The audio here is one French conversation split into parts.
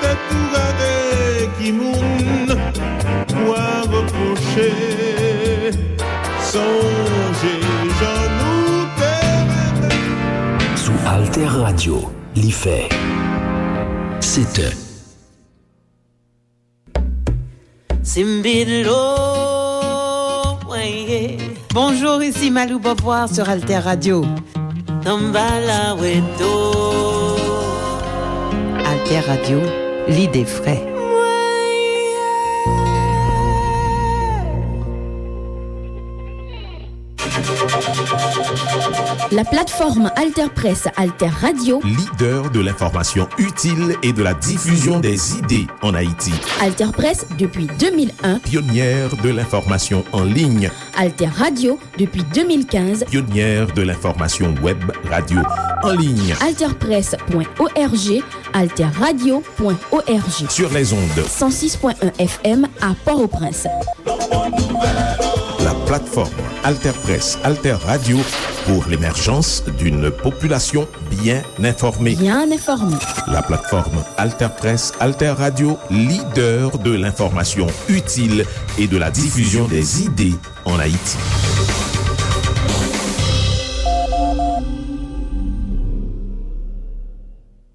tête tout gardé qui moun quoi reprocher songer j'en nous t'aime sous Alter Radio l'IFE c'était Bonjour, ici Malou Beauvoir sur Alter Radio. Alter Radio, l'idée frais. La plateforme Alter Press Alter Radio, leader de l'information utile et de la diffusion des idées en Haïti. Alter Press depuis 2001, pionnière de l'information en ligne. Alter Radio depuis 2015, pionnière de l'information web radio en ligne. Alterpress.org, alterradio.org. Sur les ondes 106.1 FM à Port-au-Prince. La plateforme Alter Press Alter Radio pour l'émergence d'une population bien informée. Bien informée. La plateforme Alter Press Alter Radio, leader de l'information utile et de la diffusion des idées en Haïti.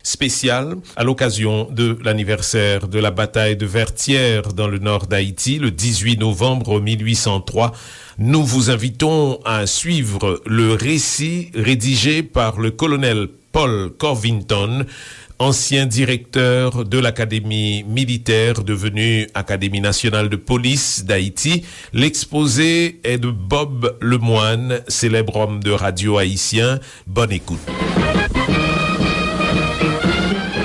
Spécial à l'occasion de l'anniversaire de la bataille de Vertières dans le nord d'Haïti, le 18 novembre 1803. Nous vous invitons à suivre le récit rédigé par le colonel Paul Corvington, ancien directeur de l'Académie militaire devenue Académie nationale de police d'Haïti. L'exposé est de Bob Lemoine, célèbre homme de radio haïtien. Bonne écoute.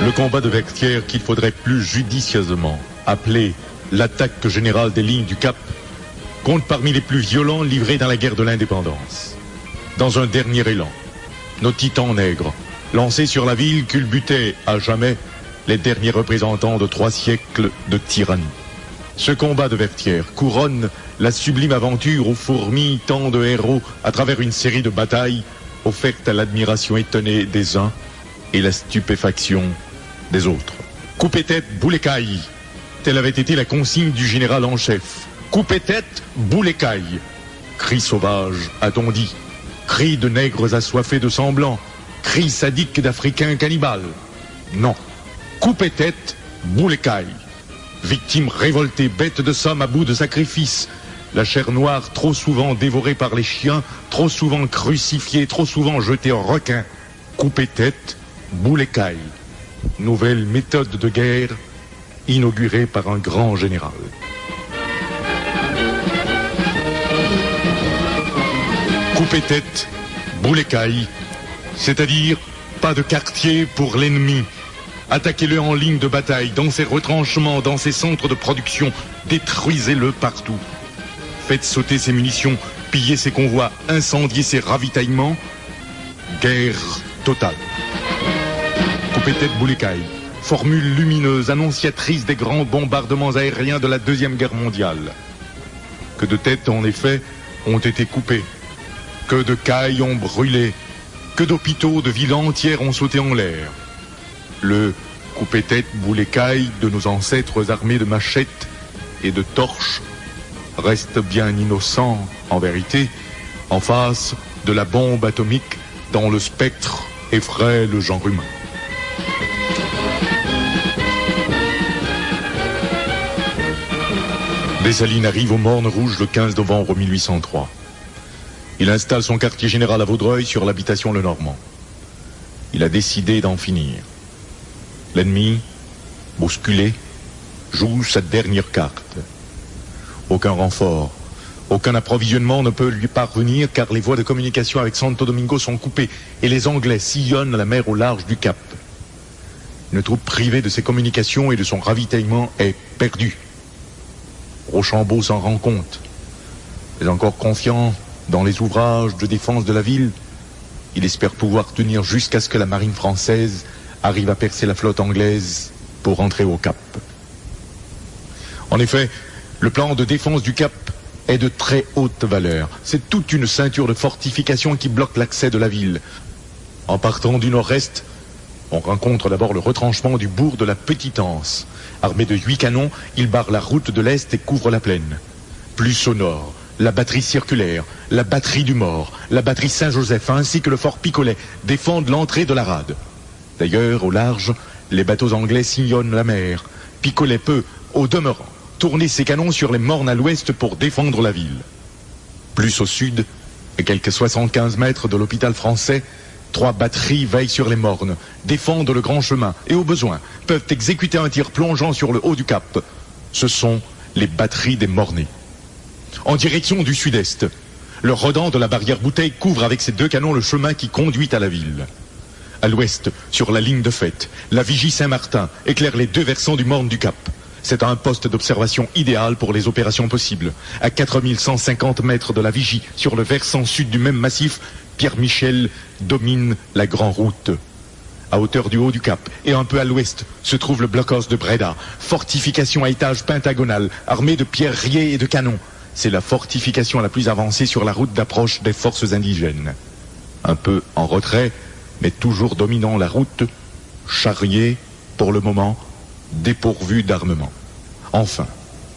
Le combat de Vertières qu'il faudrait plus judicieusement appeler l'attaque générale des lignes du Cap compte parmi les plus violents livrés dans la guerre de l'indépendance. Dans un dernier élan, nos titans nègres, lancés sur la ville, culbutaient à jamais les derniers représentants de 3 siècles de tyrannie. Ce combat de Vertières couronne la sublime aventure où fourmillent tant de héros à travers une série de batailles offertes à l'admiration étonnée des uns et la stupéfaction des autres. Coupez tête, boule écaille. Telle avait été la consigne du général en chef. Coupez tête, boule écaille. Cri sauvage, a-t-on dit. Cri de nègres assoiffés de sang blanc. Cri sadique d'Africains cannibales. Non. Coupez tête, boule écaille. Victimes révoltées, bêtes de somme à bout de sacrifice. La chair noire trop souvent dévorée par les chiens, trop souvent crucifiée, trop souvent jetée en requin. Coupez tête, boule écaille. Nouvelle méthode de guerre inaugurée par un grand général. Coupez tête, boule écaille, c'est-à-dire pas de quartier pour l'ennemi. Attaquez-le en ligne de bataille, dans ses retranchements, dans ses centres de production, détruisez-le partout. Faites sauter ses munitions, pillez ses convois, incendiez ses ravitaillements. Guerre totale. Coupez tête, boule écaille, formule lumineuse, annonciatrice des grands bombardements aériens de la Deuxième Guerre mondiale. Que de têtes, en effet, ont été coupées, que de cailles ont brûlé, que d'hôpitaux, de villes entières ont sauté en l'air. Le coupez tête, boule écaille de nos ancêtres armés de machettes et de torches reste bien innocent, en vérité, en face de la bombe atomique dont le spectre effraie le genre humain. Dessalines arrive aux Mornes Rouges le 15 novembre 1803. Il installe son quartier général à Vaudreuil sur l'habitation Lenormand. Il a décidé d'en finir. L'ennemi, bousculé, joue sa dernière carte. Aucun renfort, aucun approvisionnement ne peut lui parvenir car les voies de communication avec Santo Domingo sont coupées et les Anglais sillonnent la mer au large du Cap. Une troupe privée de ses communications et de son ravitaillement est perdue. Rochambeau s'en rend compte. Mais encore confiant dans les ouvrages de défense de la ville, il espère pouvoir tenir jusqu'à ce que la marine française arrive à percer la flotte anglaise pour rentrer au Cap. En effet, le plan de défense du Cap est de très haute valeur. C'est toute une ceinture de fortifications qui bloque l'accès de la ville. En partant du nord-est, On rencontre d'abord le retranchement du bourg de la Petite-Anse. Armé de 8 canons, il barre la route de l'Est et couvre la plaine. Plus au nord, la batterie circulaire, la batterie du Mort, la batterie Saint-Joseph ainsi que le fort Picolet défendent l'entrée de la rade. D'ailleurs, au large, les bateaux anglais sillonnent la mer. Picolet peut, au demeurant, tourner ses canons sur les mornes à l'ouest pour défendre la ville. Plus au sud, à quelques 75 mètres de l'hôpital français, 3 batteries veillent sur les mornes, défendent le grand chemin et, au besoin, peuvent exécuter un tir plongeant sur le haut du cap. Ce sont les batteries des Mornay. En direction du sud-est, le redent de la barrière Bouteille couvre avec ses 2 canons le chemin qui conduit à la ville. À l'ouest, sur la ligne de fête, la vigie Saint-Martin éclaire les 2 versants du morne du cap. C'est un poste d'observation idéal pour les opérations possibles. À 4150 mètres de la vigie, sur le versant sud du même massif, Pierre Michel domine la grande route. À hauteur du haut du cap et un peu à l'ouest se trouve le blockhaus de Breda, fortification à étage pentagonal, armée de pierriers et de canons. C'est la fortification la plus avancée sur la route d'approche des forces indigènes. Un peu en retrait, mais toujours dominant la route, Charrier, pour le moment, dépourvu d'armement. Enfin,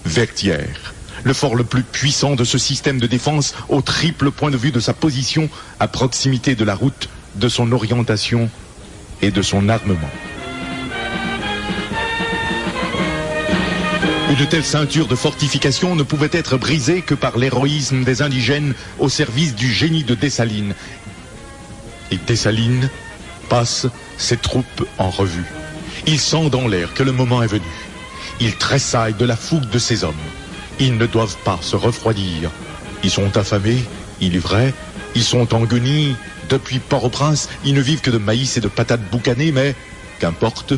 Vertières, le fort le plus puissant de ce système de défense au triple point de vue de sa position à proximité de la route, de son orientation et de son armement. Une telle ceinture de fortification ne pouvait être brisée que par l'héroïsme des indigènes au service du génie de Dessalines. Et Dessalines passe ses troupes en revue. Il sent dans l'air que le moment est venu. Il tressaille de la fougue de ses hommes. Ils ne doivent pas se refroidir. Ils sont affamés, il est vrai. Ils sont en guenilles. Depuis Port-au-Prince, ils ne vivent que de maïs et de patates boucanées, mais qu'importe.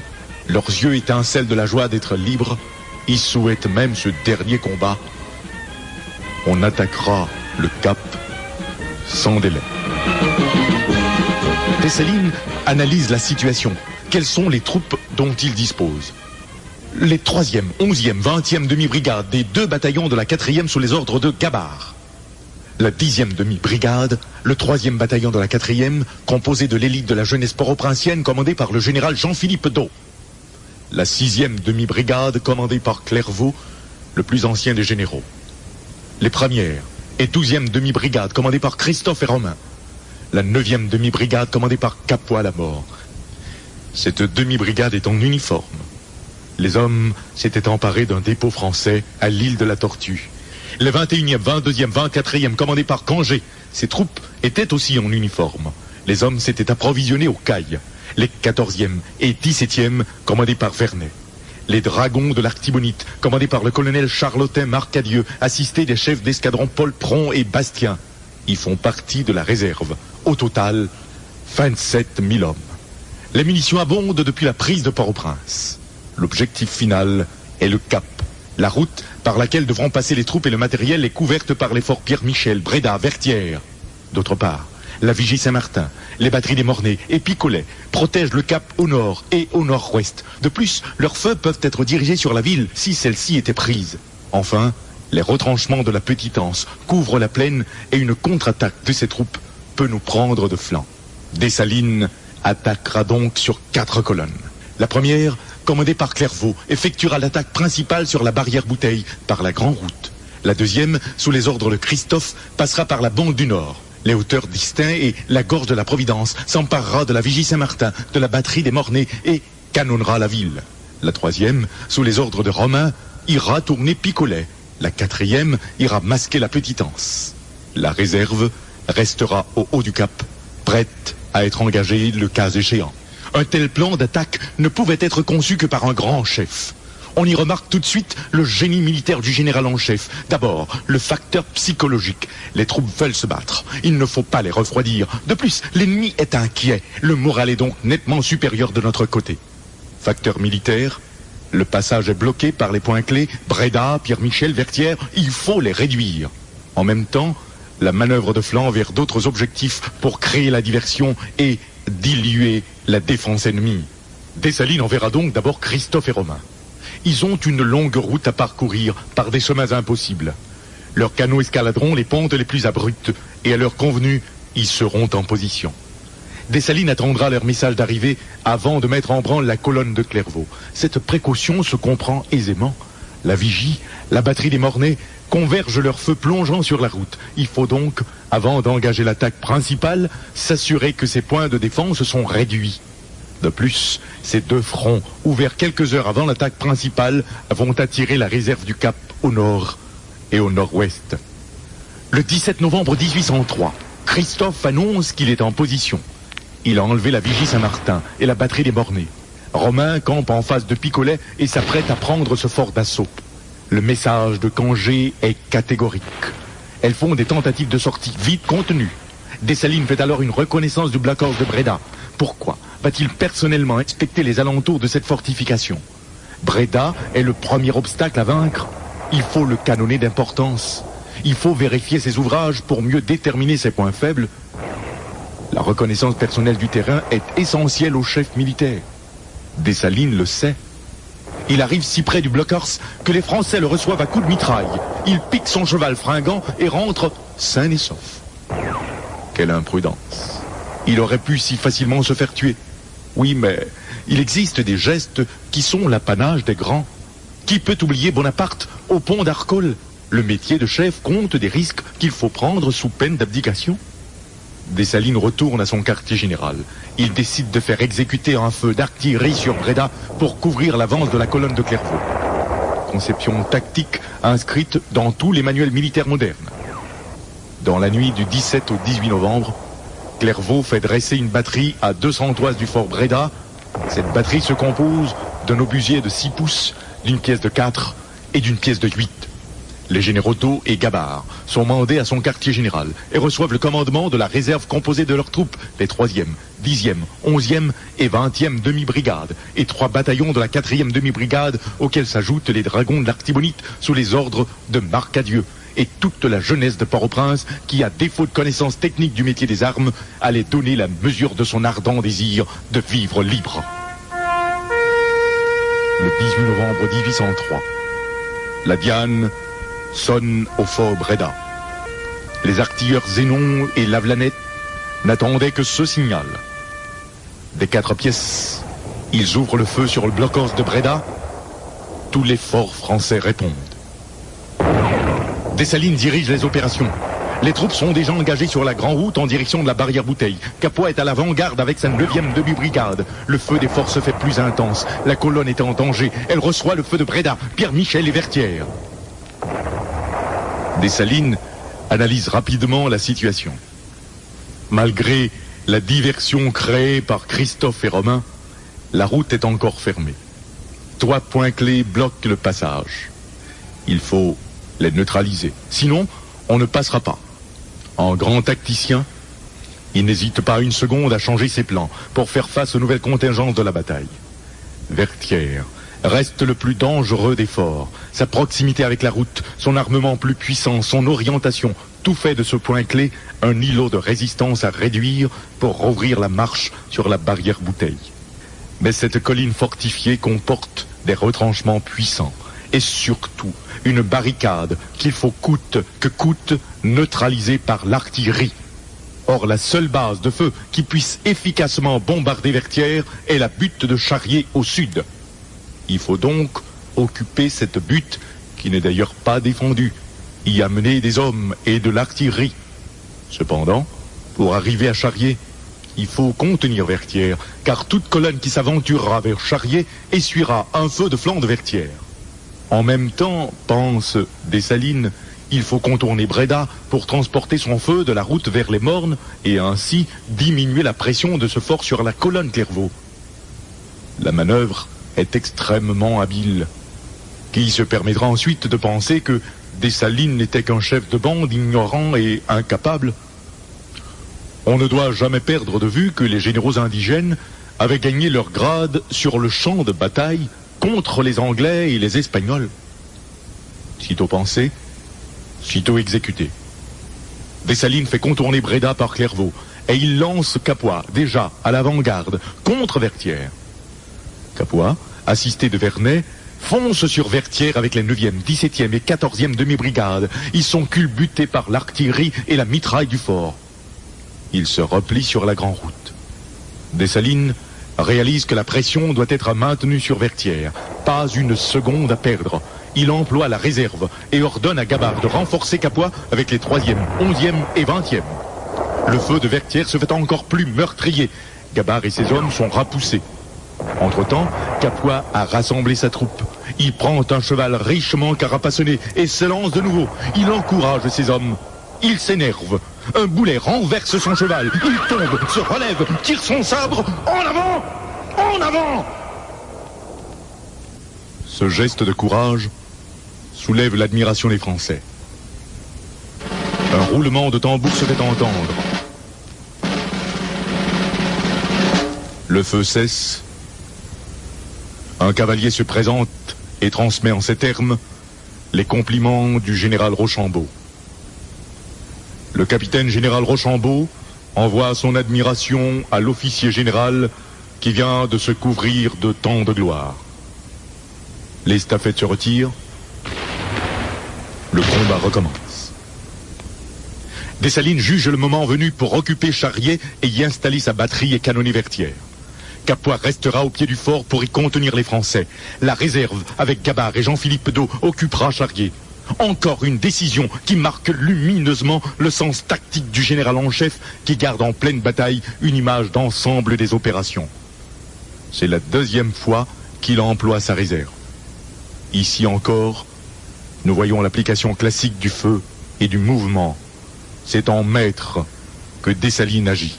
Leurs yeux étincellent de la joie d'être libres. Ils souhaitent même ce dernier combat. On attaquera le Cap sans délai. Dessalines analyse la situation. Quelles sont les troupes dont il dispose? Les 3e, 11e, 20e demi-brigades des 2 bataillons de la 4e sous les ordres de Gabard. La 10e demi-brigade, le 3e bataillon de la 4e, composé de l'élite de la jeunesse port-au-princienne commandée par le général Jean-Philippe Dau. La 6e demi-brigade commandée par Clairvaux, le plus ancien des généraux. Les 1ère et 12e demi-brigade commandées par Christophe et Romain. La 9e demi-brigade commandée par Capois-la-Mort. Cette demi-brigade est en uniforme. Les hommes s'étaient emparés d'un dépôt français à l'île de la Tortue. Les 21e, 22e, 24e commandés par Cangé. Ces troupes étaient aussi en uniforme. Les hommes s'étaient approvisionnés aux cailles. Les 14e et 17e commandés par Vernet. Les dragons de l'Artibonite, commandés par le colonel Charlotin Marcadieu, assistés des chefs d'escadron Paul Pron et Bastien, y font partie de la réserve. Au total, 27 000 hommes. Les munitions abondent depuis la prise de Port-au-Prince. L'objectif final est le Cap. La route par laquelle devront passer les troupes et le matériel est couverte par les forts Pierre-Michel, Breda, Vertières. D'autre part, la vigie Saint-Martin, les batteries des Mornay et Picolet protègent le Cap au nord et au nord-ouest. De plus, leurs feux peuvent être dirigés sur la ville si celle-ci était prise. Enfin, les retranchements de la Petite-Anse couvrent la plaine et une contre-attaque de ces troupes peut nous prendre de flanc. Dessalines attaquera donc sur 4 colonnes. La première, commandée par Clairvaux, effectuera l'attaque principale sur la barrière Bouteille par la grande route. La deuxième, sous les ordres de Christophe, passera par la bande du Nord. Les hauteurs d'Istin et la gorge de la Providence s'emparera de la vigie Saint-Martin, de la batterie des Mornay et canonnera la ville. La troisième, sous les ordres de Romain, ira tourner Picolet. La 4e ira masquer la Petite-Anse. La réserve restera au haut du Cap, prête à être engagée le cas échéant. Un tel plan d'attaque ne pouvait être conçu que par un grand chef. On y remarque tout de suite le génie militaire du général en chef. D'abord, le facteur psychologique. Les troupes veulent se battre. Il ne faut pas les refroidir. De plus, l'ennemi est inquiet. Le moral est donc nettement supérieur de notre côté. Facteur militaire, le passage est bloqué par les points clés. Breda, Pierre-Michel, Vertières, il faut les réduire. En même temps, la manœuvre de flanc vers d'autres objectifs pour créer la diversion et diluer la défense ennemie. Dessalines enverra donc d'abord Christophe et Romain. Ils ont une longue route à parcourir par des chemins impossibles. Leurs canots escaladeront les pentes les plus abruptes et à l'heure convenue, ils seront en position. Dessalines attendra leur message d'arrivée avant de mettre en branle la colonne de Clairvaux. Cette précaution se comprend aisément. La vigie, la batterie des Mornais convergent leurs feux plongeant sur la route. Il faut donc, avant d'engager l'attaque principale, s'assurer que ces points de défense sont réduits. De plus, ces deux fronts, ouverts quelques heures avant l'attaque principale, vont attirer la réserve du Cap au nord et au nord-ouest. Le 17 novembre 1803, Christophe annonce qu'il est en position. Il a enlevé la vigie Saint-Martin et la batterie des Mornais. Romain campe en face de Picolet et s'apprête à prendre ce fort d'assaut. Le message de Cangé est catégorique. Elles font des tentatives de sortie vite contenues. Dessalines fait alors une reconnaissance du blockhaus de Bréda. Pourquoi va-t-il personnellement inspecter les alentours de cette fortification? Bréda est le premier obstacle à vaincre. Il faut le canonner d'importance. Il faut vérifier ses ouvrages pour mieux déterminer ses points faibles. La reconnaissance personnelle du terrain est essentielle au chef militaire. Dessalines le sait. Il arrive si près du blockhaus que les Français le reçoivent à coups de mitraille. Il pique son cheval fringant et rentre sain et sauf. Quelle imprudence. Il aurait pu si facilement se faire tuer. Oui, mais il existe des gestes qui sont l'apanage des grands. Qui peut oublier Bonaparte au pont d'Arcole? Le métier de chef compte des risques qu'il faut prendre sous peine d'abdication. Dessalines retourne à son quartier général. Il décide de faire exécuter un feu d'artillerie sur Bréda pour couvrir l'avance de la colonne de Clairvaux. Conception tactique inscrite dans tous les manuels militaires modernes. Dans la nuit du 17 au 18 novembre, Clairvaux fait dresser une batterie à 200 toises du fort Bréda. Cette batterie se compose d'un obusier de 6 pouces, d'une pièce de 4 et d'une pièce de 8. Les généraux Thot et Gabard sont mandés à son quartier général et reçoivent le commandement de la réserve composée de leurs troupes, les 3e, 10e, 11e et 20e demi-brigades, et 3 bataillons de la 4e demi-brigade auxquels s'ajoutent les dragons de l'Artibonite sous les ordres de Marcadieu, et toute la jeunesse de Port-au-Prince qui, à défaut de connaissance technique du métier des armes, allait donner la mesure de son ardent désir de vivre libre. Le 18 novembre 1803, la Diane sonne au fort Bréda. Les artilleurs Zénon et Lavlanette n'attendaient que ce signal. Des 4 pièces, ils ouvrent le feu sur le blockhaus de Bréda. Tous les forts français répondent. Dessalines dirige les opérations. Les troupes sont déjà engagées sur la grande route en direction de la barrière Bouteille. Capua est à l'avant-garde avec sa 9e demi-brigade. Le feu des forts se fait plus intense. La colonne est en danger. Elle reçoit le feu de Bréda, Pierre-Michel et Vertières. Dessalines analyse rapidement la situation. Malgré la diversion créée par Christophe et Romain, la route est encore fermée. 3 points clés bloquent le passage. Il faut les neutraliser. Sinon, on ne passera pas. En grand tacticien, il n'hésite pas une seconde à changer ses plans pour faire face aux nouvelles contingences de la bataille. Vertières reste le plus dangereux des forts. Sa proximité avec la route, son armement plus puissant, son orientation, tout fait de ce point clé un îlot de résistance à réduire pour rouvrir la marche sur la barrière Bouteille. Mais cette colline fortifiée comporte des retranchements puissants et surtout une barricade qu'il faut coûte que coûte neutraliser par l'artillerie. Or, la seule base de feu qui puisse efficacement bombarder Vertières est la butte de Charrier au sud. Il faut donc occuper cette butte, qui n'est d'ailleurs pas défendue, y amener des hommes et de l'artillerie. Cependant, pour arriver à Charrier, il faut contenir Vertières, car toute colonne qui s'aventurera vers Charrier essuiera un feu de flanc de Vertières. En même temps, pense Dessalines, il faut contourner Bréda pour transporter son feu de la route vers les Mornes et ainsi diminuer la pression de ce fort sur la colonne Clairvaux. La manœuvre est extrêmement habile. Qui se permettra ensuite de penser que Dessalines n'était qu'un chef de bande ignorant et incapable? On ne doit jamais perdre de vue que les généraux indigènes avaient gagné leur grade sur le champ de bataille contre les Anglais et les Espagnols. Sitôt pensé, sitôt exécuté. Dessalines fait contourner Bréda par Clairvaux et il lance Capua, déjà à l'avant-garde, contre Vertières. Capua, assisté de Vernet, fonce sur Vertières avec les 9e, 17e et 14e demi-brigades. Ils sont culbutés par l'artillerie et la mitraille du fort. Ils se replient sur la grande route. Dessalines réalise que la pression doit être maintenue sur Vertières. Pas une seconde à perdre. Il emploie la réserve et ordonne à Gabart de renforcer Capua avec les 3e, 11e et 20e. Le feu de Vertières se fait encore plus meurtrier. Gabart et ses hommes sont repoussés. Entre-temps, Capua a rassemblé sa troupe. Il prend un cheval richement carapassonné et se lance de nouveau. Il encourage ses hommes. Il s'énerve. Un boulet renverse son cheval. Il tombe, se relève, tire son sabre. En avant! En avant! Ce geste de courage soulève l'admiration des Français. Un roulement de tambour se fait entendre. Le feu cesse. Un cavalier se présente et transmet en ces termes les compliments du général Rochambeau. Le capitaine général Rochambeau envoie son admiration à l'officier général qui vient de se couvrir de tant de gloire. Les stafettes se retirent. Le combat recommence. Dessalines juge le moment venu pour occuper Charrier et y installer sa batterie et canonner Vertières. Capua restera au pied du fort pour y contenir les Français. La réserve, avec Gabart et Jean-Philippe Deau, occupera Charrier. Encore une décision qui marque lumineusement le sens tactique du général en chef qui garde en pleine bataille une image d'ensemble des opérations. C'est la 2e fois qu'il emploie sa réserve. Ici encore, nous voyons l'application classique du feu et du mouvement. C'est en maître que Dessalines agit.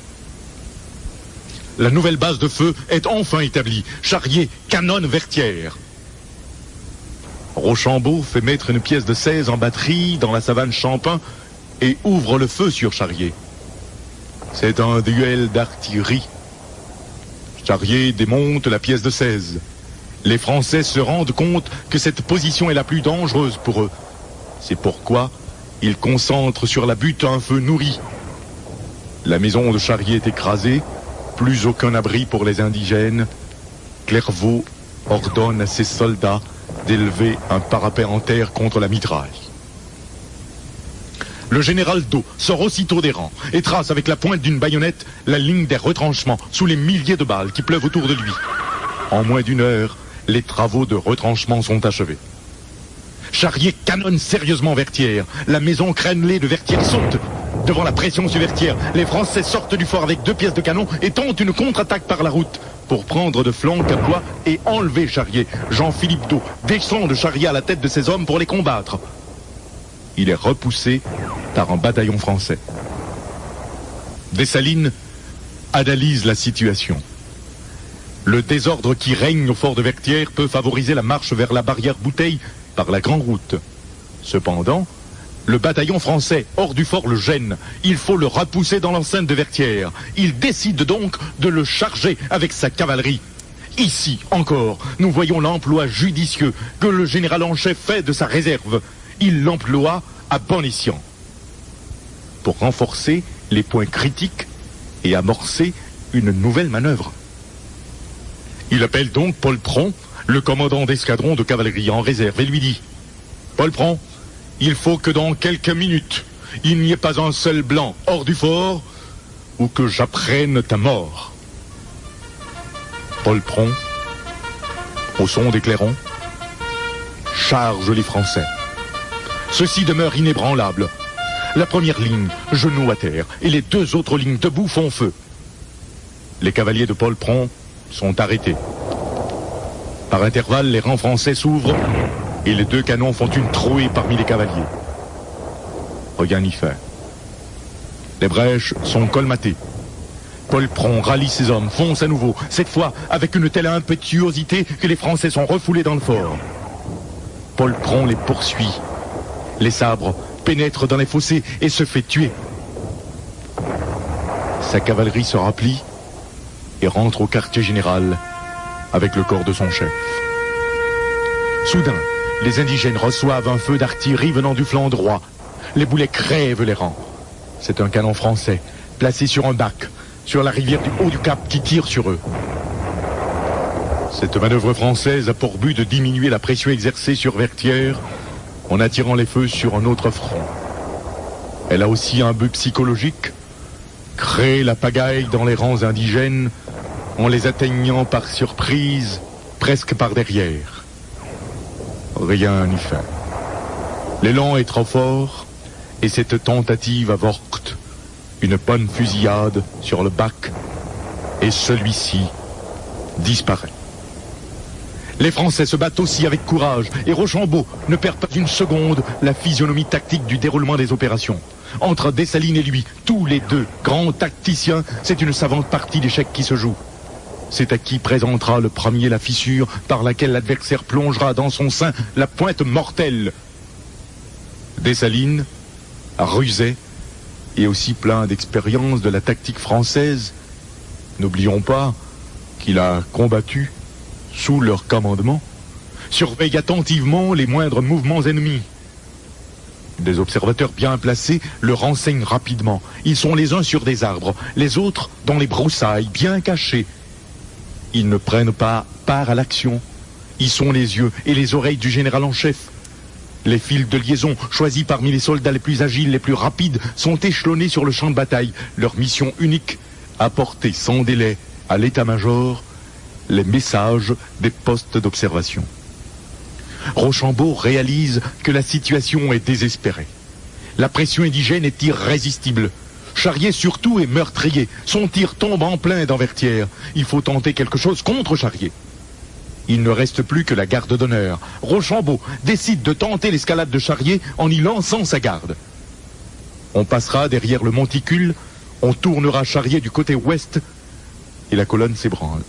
La nouvelle base de feu est enfin établie. Charrier canonne Vertières. Rochambeau fait mettre une pièce de 16 en batterie dans la savane Champin et ouvre le feu sur Charrier. C'est un duel d'artillerie. Charrier démonte la pièce de 16. Les Français se rendent compte que cette position est la plus dangereuse pour eux. C'est pourquoi ils concentrent sur la butte un feu nourri. La maison de Charrier est écrasée, plus aucun abri pour les indigènes. Clairvaux ordonne à ses soldats d'élever un parapet en terre contre la mitraille. Le général Deau sort aussitôt des rangs et trace avec la pointe d'une baïonnette la ligne des retranchements sous les milliers de balles qui pleuvent autour de lui. En moins d'1 heure, les travaux de retranchement sont achevés. Charrier canonne sérieusement Vertières. La maison crénelée de Vertières saute. Devant la pression sur Vertières, les Français sortent du fort avec 2 pièces de canon et tentent une contre-attaque par la route pour prendre de flanc Capua et enlever Charrier. Jean-Philippe Deau descend de Charrier à la tête de ses hommes pour les combattre. Il est repoussé par un bataillon français. Dessalines analyse la situation. Le désordre qui règne au fort de Vertières peut favoriser la marche vers la barrière Bouteille par la grande route. Cependant, le bataillon français hors du fort le gêne. Il faut le repousser dans l'enceinte de Vertières. Il décide donc de le charger avec sa cavalerie. Ici encore, nous voyons l'emploi judicieux que le général en chef fait de sa réserve. Il l'emploie à bon escient pour renforcer les points critiques et amorcer une nouvelle manœuvre. Il appelle donc Paul Pron, le commandant d'escadron de cavalerie en réserve, et lui dit: Paul Pron, il faut que dans quelques minutes, il n'y ait pas un seul blanc hors du fort ou que j'apprenne ta mort. Paul Pron, au son des clairons, charge les Français. Ceux-ci demeurent inébranlables. La première ligne, genoux à terre, et les 2 autres lignes debout font feu. Les cavaliers de Paul Pron sont arrêtés. Par intervalles, les rangs français s'ouvrent et les 2 canons font une trouée parmi les cavaliers. Rien n'y fait. Les brèches sont colmatées. Paul Pron rallie ses hommes, fonce à nouveau, cette fois avec une telle impétuosité que les Français sont refoulés dans le fort. Paul Pron les poursuit. Les sabres pénètrent dans les fossés et se fait tuer. Sa cavalerie se replie et rentre au quartier général avec le corps de son chef. Soudain, les indigènes reçoivent un feu d'artillerie venant du flanc droit. Les boulets crèvent les rangs. C'est un canon français, placé sur un bac, sur la rivière du Haut du Cap, qui tire sur eux. Cette manœuvre française a pour but de diminuer la pression exercée sur Vertières en attirant les feux sur un autre front. Elle a aussi un but psychologique, créer la pagaille dans les rangs indigènes en les atteignant par surprise, presque par derrière. Rien n'y fait. L'élan est trop fort et cette tentative avorte. Une bonne fusillade sur le bac et celui-ci disparaît. Les Français se battent aussi avec courage et Rochambeau ne perd pas une seconde la physionomie tactique du déroulement des opérations. Entre Dessalines et lui, tous les deux grands tacticiens, c'est une savante partie d'échecs qui se joue. C'est à qui présentera le premier la fissure par laquelle l'adversaire plongera dans son sein la pointe mortelle. Dessalines, rusé et aussi plein d'expérience de la tactique française, n'oublions pas qu'il a combattu sous leur commandement, surveille attentivement les moindres mouvements ennemis. Des observateurs bien placés le renseignent rapidement. Ils sont les uns sur des arbres, les autres dans les broussailles, bien cachés. Ils ne prennent pas part à l'action. Ils sont les yeux et les oreilles du général en chef. Les fils de liaison, choisis parmi les soldats les plus agiles, les plus rapides, sont échelonnés sur le champ de bataille. Leur mission unique, apporter sans délai à l'état-major les messages des postes d'observation. Rochambeau réalise que la situation est désespérée. La pression indigène est irrésistible. Charrier surtout est meurtrier. Son tir tombe en plein dans Vertières. Il faut tenter quelque chose contre Charrier. Il ne reste plus que la garde d'honneur. Rochambeau décide de tenter l'escalade de Charrier en y lançant sa garde. On passera derrière le monticule, on tournera Charrier du côté ouest et la colonne s'ébranle.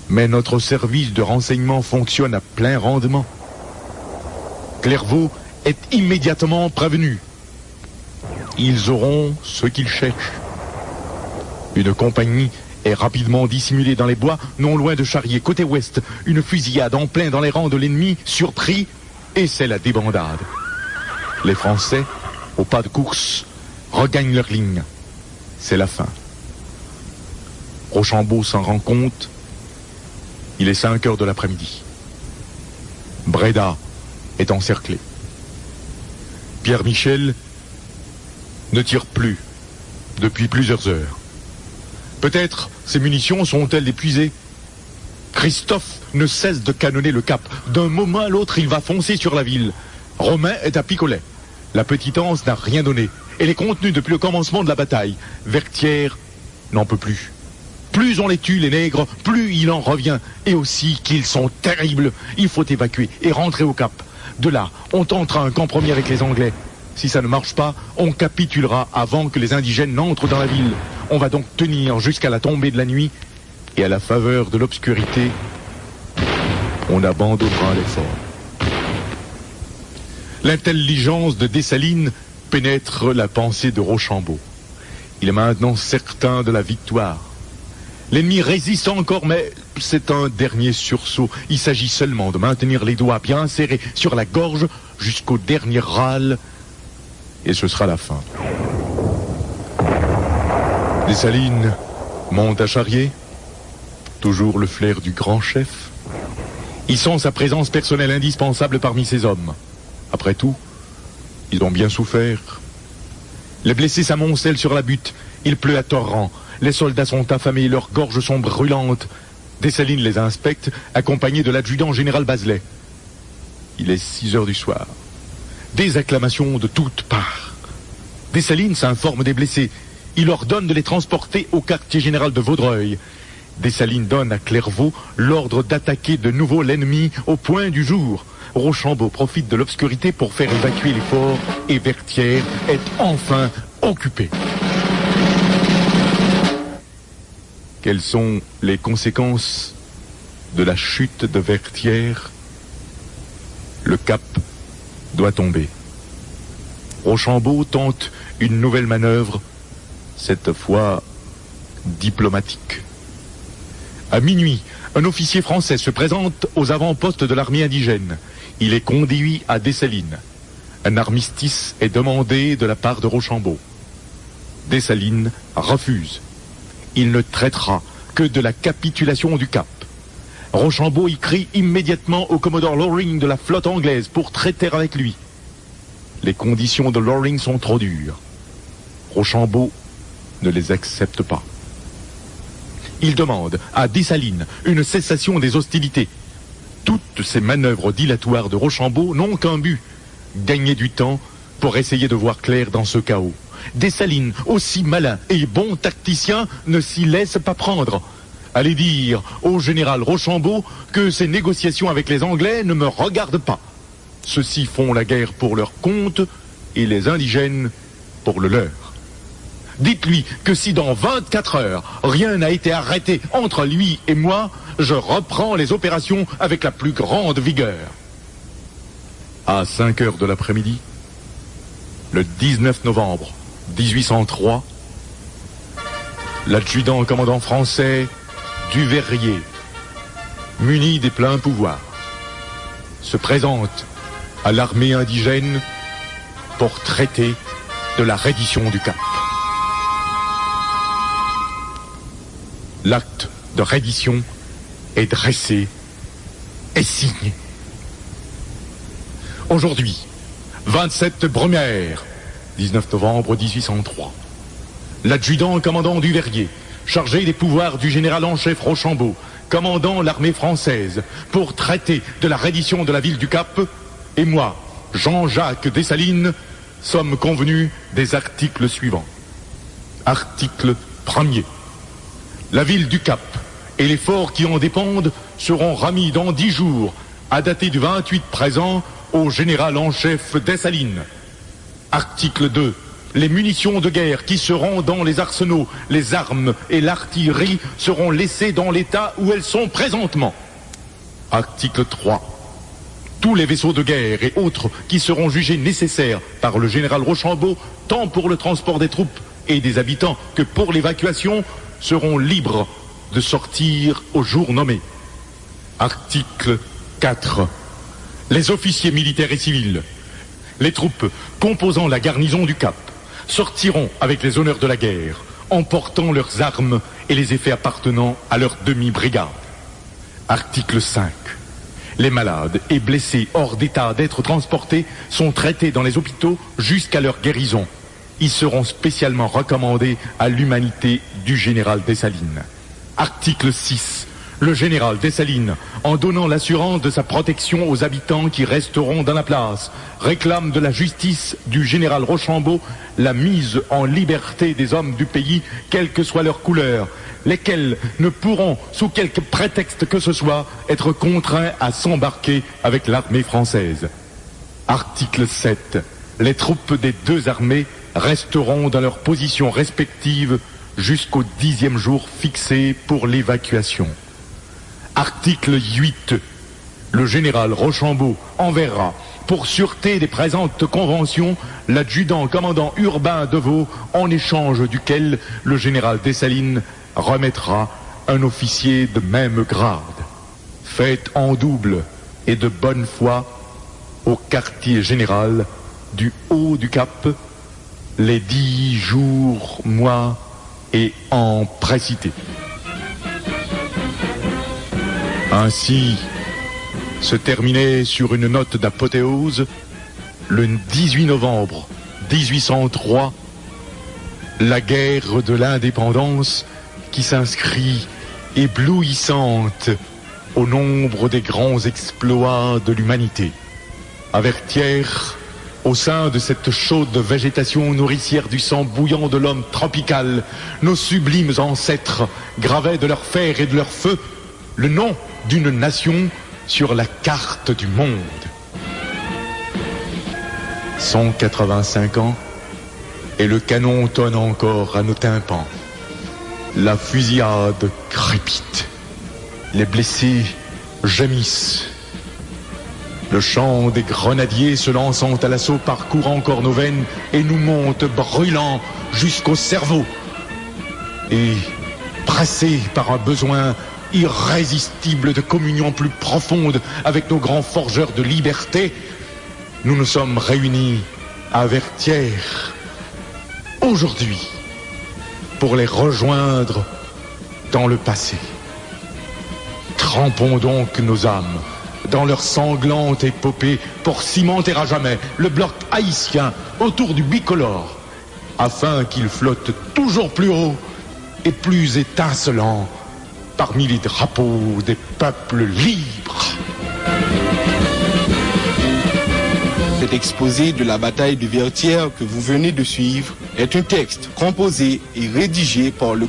Mais notre service de renseignement fonctionne à plein rendement. Clairvaux est immédiatement prévenu. Ils auront ce qu'ils cherchent. Une compagnie est rapidement dissimulée dans les bois, non loin de Charrier, côté ouest. Une fusillade en plein dans les rangs de l'ennemi, surpris, et c'est la débandade. Les Français, au pas de course, regagnent leur ligne. C'est la fin. Rochambeau s'en rend compte. Il est 5 heures de l'après-midi. Bréda est encerclé. Pierre Michel ne tire plus depuis plusieurs heures. Peut-être ses munitions sont-elles épuisées. Christophe ne cesse de canonner le cap. D'un moment à l'autre, il va foncer sur la ville. Romain est à picolet. La petite anse n'a rien donné. Elle est contenue depuis le commencement de la bataille. Vertières n'en peut plus. Plus on les tue, les nègres, plus il en revient. Et aussi qu'ils sont terribles. Il faut évacuer et rentrer au cap. De là, on tentera un compromis avec les Anglais. Si ça ne marche pas, on capitulera avant que les indigènes n'entrent dans la ville. On va donc tenir jusqu'à la tombée de la nuit. Et à la faveur de l'obscurité, on abandonnera l'effort. L'intelligence de Dessalines pénètre la pensée de Rochambeau. Il est maintenant certain de la victoire. L'ennemi résiste encore, mais c'est un dernier sursaut. Il s'agit seulement de maintenir les doigts bien serrés sur la gorge jusqu'au dernier râle, et ce sera la fin. Dessalines monte à Charrier, toujours le flair du grand chef. Il sent sa présence personnelle indispensable parmi ses hommes. Après tout, ils ont bien souffert. Les blessés s'amoncellent sur la butte, il pleut à torrents. Les soldats sont affamés, leurs gorges sont brûlantes. Dessalines les inspecte, accompagné de l'adjudant général Bazelet. Il est 6 heures du soir. Des acclamations de toutes parts. Dessalines s'informe des blessés. Il ordonne de les transporter au quartier général de Vaudreuil. Dessalines donne à Clairvaux l'ordre d'attaquer de nouveau l'ennemi au point du jour. Rochambeau profite de l'obscurité pour faire évacuer les forts et Vertières est enfin occupée. Quelles sont les conséquences de la chute de Vertières? Le cap doit tomber. Rochambeau tente une nouvelle manœuvre, cette fois diplomatique. À minuit, un officier français se présente aux avant-postes de l'armée indigène. Il est conduit à Dessalines. Un armistice est demandé de la part de Rochambeau. Dessalines refuse. Il ne traitera que de la capitulation du Cap. Rochambeau écrit immédiatement au commodore Loring de la flotte anglaise pour traiter avec lui. Les conditions de Loring sont trop dures. Rochambeau ne les accepte pas. Il demande à Dessalines une cessation des hostilités. Toutes ces manœuvres dilatoires de Rochambeau n'ont qu'un but, gagner du temps pour essayer de voir clair dans ce chaos. Dessalines, aussi malin et bon tacticien, ne s'y laisse pas prendre. Allez dire au général Rochambeau que ces négociations avec les Anglais ne me regardent pas. Ceux-ci font la guerre pour leur compte et les indigènes pour le leur. Dites-lui que si dans 24 heures, rien n'a été arrêté entre lui et moi, je reprends les opérations avec la plus grande vigueur. À 5 heures de l'après-midi, le 19 novembre 1803, l'adjudant commandant français Duverrier, muni des pleins pouvoirs, se présente à l'armée indigène pour traiter de la reddition du Cap. L'acte de reddition est dressé et signé. Aujourd'hui, 27 Brumaire, 19 novembre 1803, l'adjudant commandant Duverrier, chargé des pouvoirs du général en chef Rochambeau, commandant l'armée française, pour traiter de la reddition de la ville du Cap, et moi, Jean-Jacques Dessalines, sommes convenus des articles suivants. Article 1er. La ville du Cap et les forts qui en dépendent seront remis dans 10 jours, à dater du 28 présent, au général en chef Dessalines. Article 2. Les munitions de guerre qui seront dans les arsenaux, les armes et l'artillerie seront laissées dans l'état où elles sont présentement. Article 3. Tous les vaisseaux de guerre et autres qui seront jugés nécessaires par le général Rochambeau, tant pour le transport des troupes et des habitants que pour l'évacuation, seront libres de sortir au jour nommé. Article 4. Les officiers militaires et civils, les troupes composant la garnison du Cap, sortiront avec les honneurs de la guerre, emportant leurs armes et les effets appartenant à leur demi-brigade. Article 5. Les malades et blessés hors d'état d'être transportés sont traités dans les hôpitaux jusqu'à leur guérison. Ils seront spécialement recommandés à l'humanité du général Dessalines. Article 6. Le général Dessalines, en donnant l'assurance de sa protection aux habitants qui resteront dans la place, réclame de la justice du général Rochambeau la mise en liberté des hommes du pays, quelle que soit leur couleur, lesquels ne pourront, sous quelque prétexte que ce soit, être contraints à s'embarquer avec l'armée française. Article 7. Les troupes des deux armées resteront dans leurs positions respectives jusqu'au 10e jour fixé pour l'évacuation. Article 8. Le général Rochambeau enverra, pour sûreté des présentes conventions, l'adjudant commandant Urbain Deveau, en échange duquel le général Dessalines remettra un officier de même grade. Faites en double et de bonne foi au quartier général du Haut du Cap les 10 jours, mois et en précité. Ainsi se terminait sur une note d'apothéose le 18 novembre 1803 la guerre de l'indépendance qui s'inscrit éblouissante au nombre des grands exploits de l'humanité. À Vertières, au sein de cette chaude végétation nourricière du sang bouillant de l'homme tropical, nos sublimes ancêtres gravaient de leur fer et de leur feu le nom d'une nation sur la carte du monde. 185 ans, et le canon tonne encore à nos tympans. La fusillade crépite. Les blessés gémissent. Le chant des grenadiers se lançant à l'assaut parcourt encore nos veines et nous monte brûlant jusqu'au cerveau. Et pressés par un besoin irrésistible de communion plus profonde avec nos grands forgeurs de liberté, nous nous sommes réunis à Vertières aujourd'hui pour les rejoindre dans le passé. Trempons donc nos âmes dans leur sanglante épopée pour cimenter à jamais le bloc haïtien autour du bicolore, afin qu'il flotte toujours plus haut et plus étincelant parmi les drapeaux des peuples libres. Cet exposé de la bataille de Vertières que vous venez de suivre est un texte composé et rédigé par le